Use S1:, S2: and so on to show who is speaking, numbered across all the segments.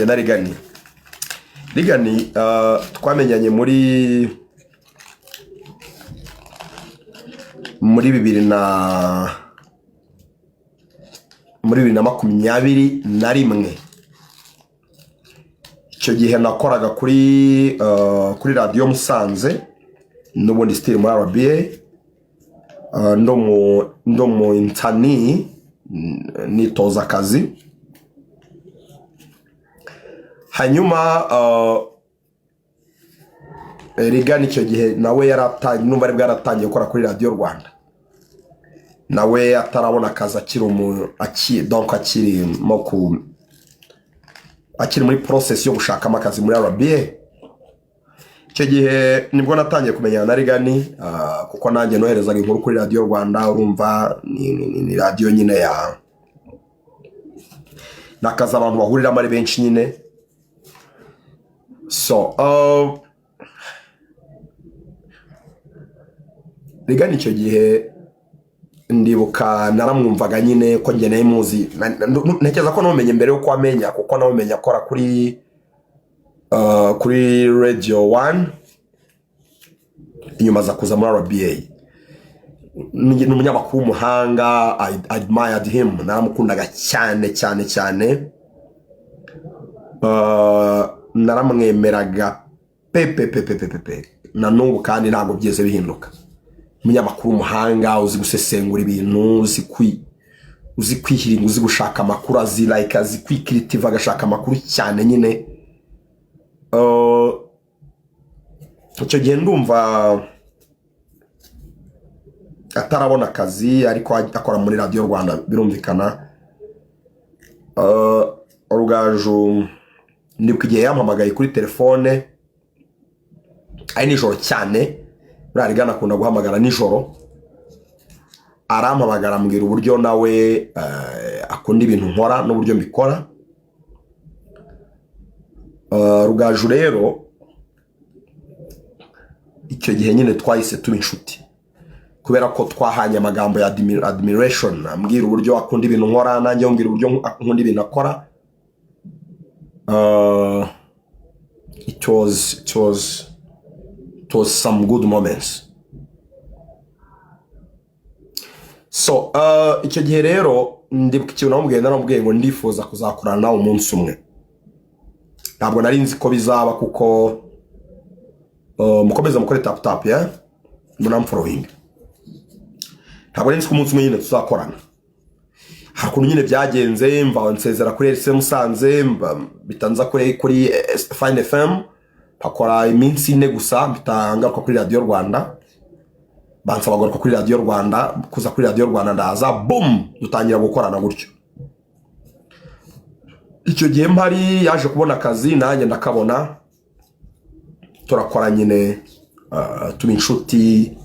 S1: na Rigani twamenyanye muri 2021. Icyo gihe nakoraga kuri radio Musanze n'ubundi still muri RBA, ndo mu intani nitoza akazi. Hanyuma Rigani icyo gihe nawe yaratangiye numva ari bwaratangiye gukora kuri Radio Rwanda, nawe atarabona akazi akiri muri process yo gushaka akazi muri RBA. Icyo gihe nibwo natangiye kumenyana na Rigani, kuko nanjye noherezaga inkuru kuri Radio Rwanda. Urumva ni radio nyine ya nakaza abantu bahurira muri benshi nyine. So Rigani icyo gihe ndibuka naramwumvaga nyine ko njye nayimuzi, ntekereza ko namenye mbere yo kwamenya, kuko namenye akora kuri Radio 1 inyuma za kuza muri RBA. Ni umunyamakuru w'umuhanga, I admired him, naramukundaga cyane. Naramwemeraga pepe na n'ubu kandi ntabwo byeze bihinduka. Umunyamakuru w'umuhanga, uzi gusesengura ibintu, uzi kwihiringa, uzi gushaka amakuru, azi kwikiritiva agashaka amakuru cyane nyine. Icyo gihe ndumva atarabona akazi, ariko akora muri Radio Rwanda birumvikana. Rugaju ndibuka igihe yampamagaye kuri telefone ari nijoro cyane. Rigani akunda guhamagara nijoro, arampamagara ambwira uburyo nawe akunda ibintu nkora n'uburyo mbikora. Rugaju rero icyo gihe nyine twahise tuba inshuti, kubera ko twahanye amagambo ya admiration. Ambwira uburyo akunda ibintu nkora, nanjye ambwira uburyo akunda ibintu akora. It was some good moments. So icyo gihe rero ndibuka ikintu namubwiye ngo ndifuza kuzakorana nawe umunsi umwe. Ntabwo nari nzi ko bizaba, kuko mukomeza mukore tap ya munamfollowing. Ntabwo nari nzi ko umunsi umwe nyine tuzakorana. Hakuntu nyine byagenze, mva nsezera kuri RC Musanze, bitanza kuri Fine FM, pakora iminsi 4 gusa, bitangaruka kuri Radio Rwanda. Bansaba garuka kuri Radio Rwanda, kuza kuri Radio Rwanda ndaza, boom, dutangira gukorana gutyo. Icyo gihe mpari yaje kubona akazi, nanjye ndakabona, turakora nyine, tuba inshuti,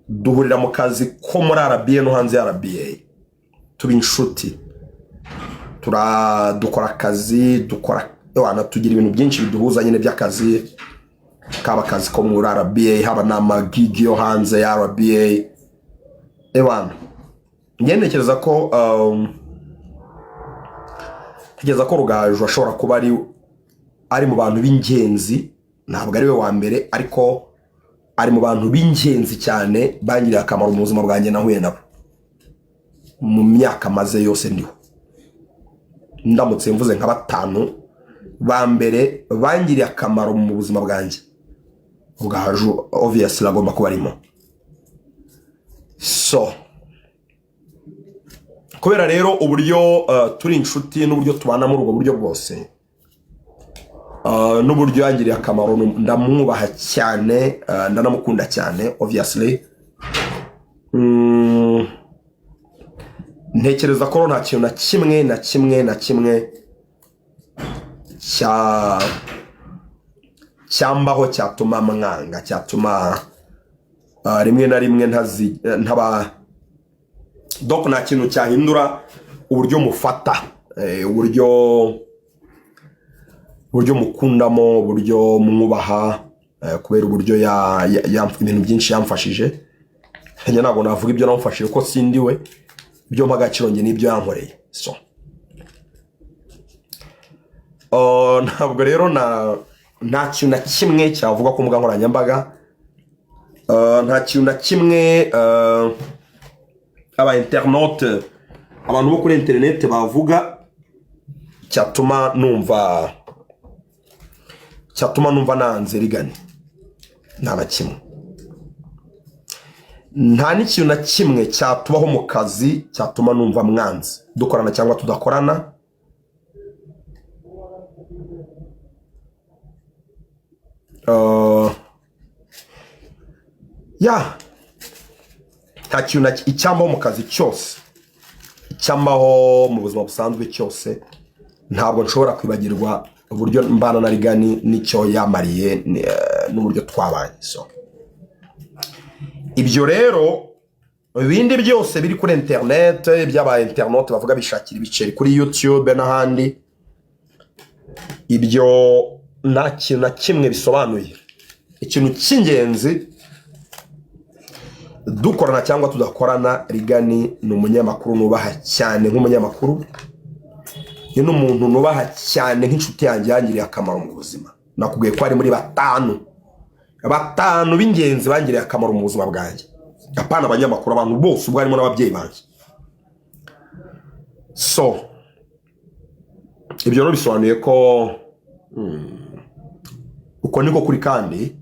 S1: duhurira mu kazi ko muri RBA no hanze ya RBA. Tuba inshuti, dukora akazi, tugira ibintu byinshi biduhuza nyine by'akazi, kaba akazi ko muri RBA, haba n'amagigi yo hanze ya RBA. Ntekereza ko Rugaju ashobora kuba ari mu bantu b'ingenzi, ntabwo ari we wa mbere, ariko ari mu bantu b'ingenzi cyane bangiriye akamaro mu buzima bwanjye nahuye nabo mu myaka maze yose ndiho. Ndamutse mvuze nka 5 ba mbere bangiriye akamaro mu buzima bwanjye, Rugaju obviously agomba kuba arimo. So kubera rero uburyo turi inshuti n'uburyo tubana muri ubwo buryo bwose, n'uburyo yangiriye akamaro, ndamwubaha cyane, ndanamukunda cyane obviously. Ntekereza ko nta kintu na kimwe cyambaho cyatuma mwanga, cyatuma rimwe na rimwe ntaba donc nta kintu cyahindura uburyo mufata, uburyo mukundamo, uburyo mwubaha, kubera uburyo ibintu byinshi yamfashije. Njye ntabwo navuga ibyo namufashije ko sindiwe, ibyo mpagaciro njye n'ibyo yankoreye. So ntabwo rero nta kintu na kimwe cyavuga ku mbuga nkoranyambaga, nta kintu na kimwe aba internaute, abantu bo kuri internet bavuga cyatuma numva nanze rigani. Nta na kimwe, nta n'ikintu na kimwe cyatubaho mu kazi cyatuma numva mwanze, dukorana cyangwa tudakorana. Nta kintu icyambaho mu kazi cyose, icyambaho mu buzima busanzwe cyose, ntabwo nshobora kwibagirwa uburyo mbana na rigani n'icyo yamariye n'uburyo twabanye. So ibyo rero ibindi byose biri kuri internet, by'aba internaute bavuga bishakira ibiceri kuri YouTube n'ahandi, ibyo nta kintu na kimwe bisobanuye. Ikintu cy'ingenzi, dukorana cyangwa tudakorana, rigani ni umunyamakuru nubaha cyane nk'umunyamakuru, ni n'umuntu nubaha cyane nk'inshuti yanjye yangiriye akamaro mu buzima. Nakubwiye ko ari muri batanu b'ingenzi bangiriye akamaro mu buzima bwanjye, apana abanyamakuru, abantu bose, ubwo harimo n'ababyeyi banjye. So ibyo rero bisobanuye ko uko niko kuri, kandi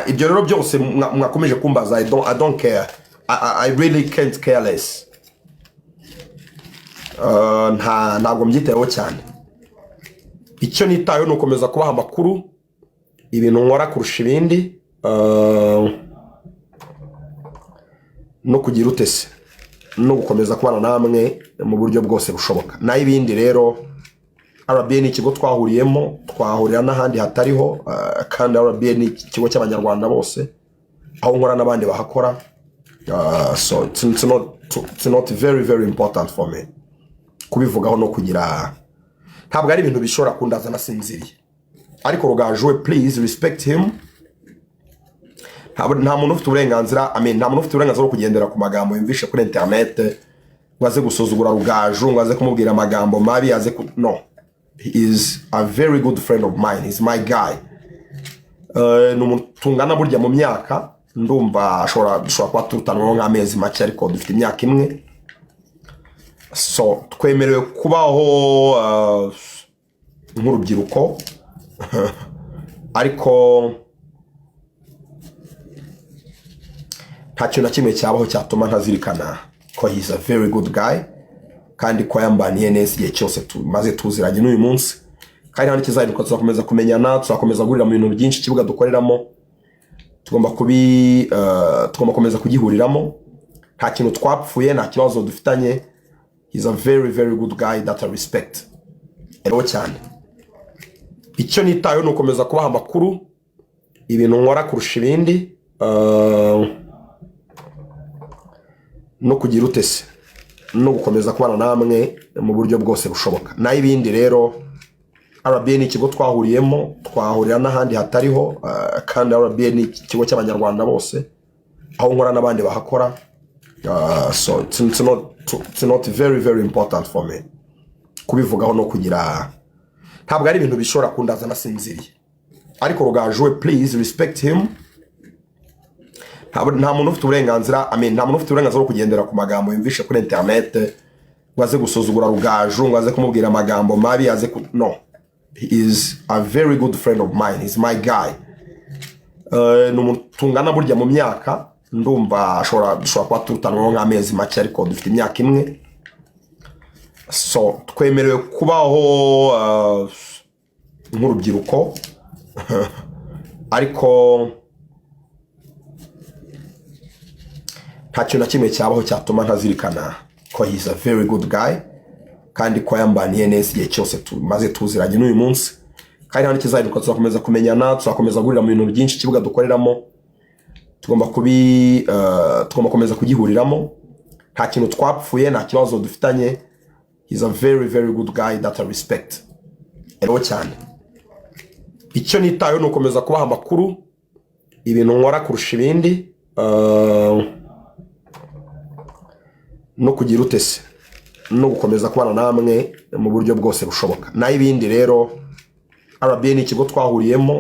S1: ibyo rero byose mwakomeje kumbaza, I don't care, I really can't care less. Ntabwo mbyitayeho cyane. Icyo nitayeho ni ukomeza kubaha amakuru, ibintu nkora kurusha ibindi, no kugira utese, no gukomeza kubana namwe mu buryo bwose bushoboka. Naho ibindi rero, RBA ni ikigo twahuriyemo, twahurira n'ahandi hatariho, kandi RBA ni ikigo cy'abanyarwanda bose, aho nkora n'abandi bahakora. So it's not very very important for me kubivugaho no kugira, ntabwo ari ibintu bishobora kundaza nasinziriye. Ariko Rugaju we, please respect him. Nta muntu ufite uburenganzira, nta muntu ufite uburenganzira bwo kugendera ku magambo yumvishe kuri internet, ngo aze gusuzugura Rugaju, ngo aze kumubwira amagambo mabi, no. He is a very good friend of mine. He's my guy. Ni umuntu tungana burya mu myaka, ndumva ashobora kuba turutanwaho nk'amezi make, ariko dufite imyaka imwe. So twemerewe kubaho nk'urubyiruko, ariko nta kintu na kimwe cyabaho cyatuma ntazirikana ko he's a very good guy, kandi ko yambaniye neza igihe cyose tumaze tuziranye n'uyu munsi. Kandi hano kizahinduka, tuzakomeza kumenyana, tuzakomeza guhurira mu bintu byinshi. Ikibuga dukoreramo tugomba komeza kugihuriramo. Nta kintu twapfuye, nta kibazo dufitanye. He's a very very good guy that I respect rero cyane. Icyo nitayeho ni ukomeza kubaha amakuru, ibintu nkora kurusha ibindi, no kugira utese, no gukomeza kubana namwe mu buryo bwose bushoboka. Naho ibindi rero, RBA ni ikigo twahuriyemo, twahurira n'ahandi hatariho, kandi RBA ni ikigo cy'abanyarwanda bose, aho nkora n'abandi bahakora. So it's not very very important for me kubivugaho no kugira, ntabwo ari ibintu bishobora kundaza nasinziriye. Ariko Rugaju we, please respect him. Nta muntu ufite uburenganzira, nta muntu ufite uburenganzira bwo kugendera ku magambo yumvishe kuri internet, ngo aze gusuzugura Rugaju, ngo aze kumubwira amagambo mabi, no. He is a very good friend of mine. He's my guy. Ni umuntu tungana burya mu myaka, ndumva ashobora kuba turutanwaho nk'amezi make, ariko dufite imyaka imwe. So twemerewe kubaho nk'urubyiruko, ariko nta kintu na kimwe cyabaho cyatuma ntazirikana ko he's a very good guy, kandi ko yambaniye neza igihe cyose tumaze tuziranye n'uyu munsi. Kandi hano kizahinduka, tuzakomeza kumenyana, tuzakomeza guhurira mu bintu byinshi. Ikibuga dukoreramo tugomba komeza kugihuriramo. Nta kintu twapfuye, nta kibazo dufitanye. He's a very very good guy that I respect rero cyane. Icyo nitayeho ni ukomeza kubaha amakuru, ibintu nkora kurusha ibindi, no kugira utese, no gukomeza kubana namwe mu buryo bwose bushoboka. Naho ibindi rero RBA ni ikigo twahuriyemo